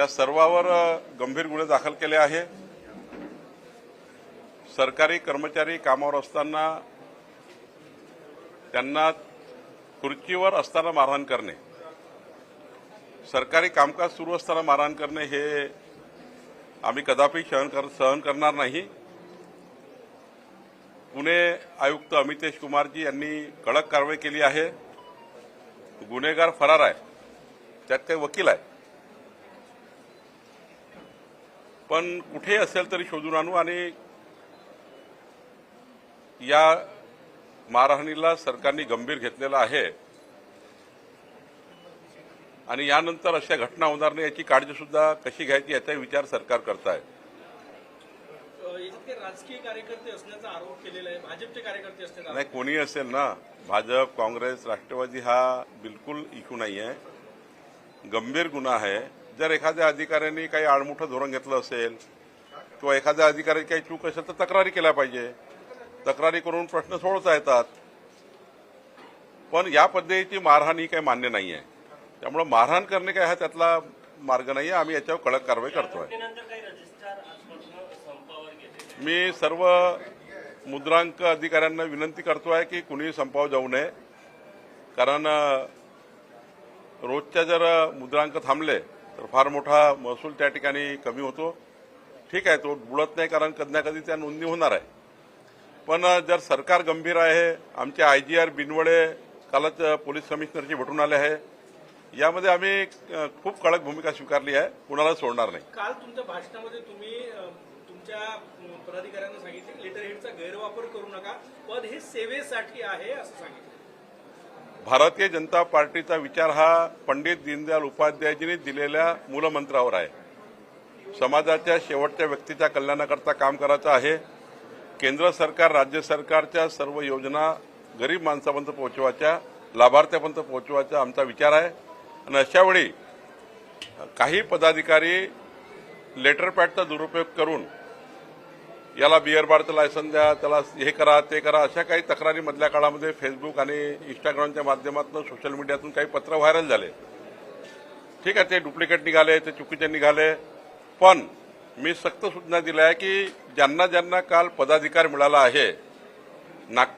सर्वांवर गंभीर गुन्हे दाखल केले आहे। सरकारी कर्मचारी कामावर असताना त्यांना खुर्चीवर असताना मारहाण करणे, सरकारी कामकाज सुरू असताना मारहाण करणे हे आम्ही कदापि सहन करणार नाही। पुणे आयुक्त अमितेश कुमारजी यांनी कडक कारवाई केली आहे। गुन्हेगार फरार आहे, त्यात काही वकील आहे, पण कुठे असेल तरी शोधून आणू आणि या मारहाणीला सरकारने गंभीर घेतलेला आहे आणि यानंतर अशा घटना होणार नाही याची काळजी सुद्धा कशी घ्यायची याचा विचार सरकार करत आहे। राजकीय कार्यकर्ते असण्याचा आरोप केलेला आहे, भाजपचे कार्यकर्ते असण्याचा नाही, कोणी असेल ना, भाजप, काँग्रेस, राष्ट्रवादी हा बिलकुल इशू नाही आहे, गंभीर गुन्हा आहे। जर एखाद्या अधिकाऱ्यांनी काही आडमुठं धोरण घेतलं असेल किंवा एखाद्या अधिकाऱ्याची काही चूक असेल तर तक्रारी केल्या पाहिजे, तक्रारी करून प्रश्न सोडवता येतात। पण या पद्धतीची मारहाण ही काही मान्य नाही आहे, त्यामुळे मारहाण करणे काय हा त्यातला मार्ग नाही आहे। आम्ही याच्यावर कडक कारवाई करतोय। मी सर्व मुद्रांक अधिकाऱ्यांना विनंती करतोय की कुणी संपावर जाऊ नये, कारण रोजच्या जर मुद्रांक थांबले तर फार मोठा महसूल त्या ठिकाणी कमी होतो। ठीक आहे, तो बुडत नाही कारण कधी ना कधी त्या नोंदणी होणार आहे, पण जर सरकार गंभीर आहे, आमचे IGR बिनवडे कालच पोलीस कमिशनरची भेटून आले आहे, यामध्ये आम्ही खूप कडक भूमिका स्वीकारली आहे, कुणाला सोडणार नाही। काल तुमच्या भाषणामध्ये तुम्ही तुमच्या पदाधिकाऱ्यांना सांगितले लेटर हेडचा गैरवापर करू नका, पद हे सेवेसाठी आहे असं सांगितलं। भारतीय जनता पार्टीचा विचार हा पंडित दीनदयाल उपाध्यायजींनी दिलेल्या मूलमंत्रावर आहे। समाजाच्या शेवटच्या व्यक्तीच्या कल्याणाकरता काम करायचं आहे। केंद्र सरकार, राज्य सरकारच्या सर्व योजना गरीब माणसापर्यंत पोहोचवायच्या, लाभार्थ्यापर्यंत पोहोचवायचा आमचा विचार आहे। आणि अशावेळी काही पदाधिकारी लेटर पॅडचा दुरुपयोग करून याला बिअर बारचं लायसन द्या, त्याला हे करा, ते करा, अशा काही तक्रारी मधल्या काळामध्ये फेसबुक आणि इंस्टाग्रामच्या माध्यमातून, सोशल मीडियातून काही पत्र व्हायरल झाले। ठीक आहे, ते डुप्लिकेट निघाले, ते चुकीचे निघाले, पण मी सक्त सूचना दिल्या आहे की ज्यांना ज्यांना काल पदाधिकार मिळाला आहे नागपूर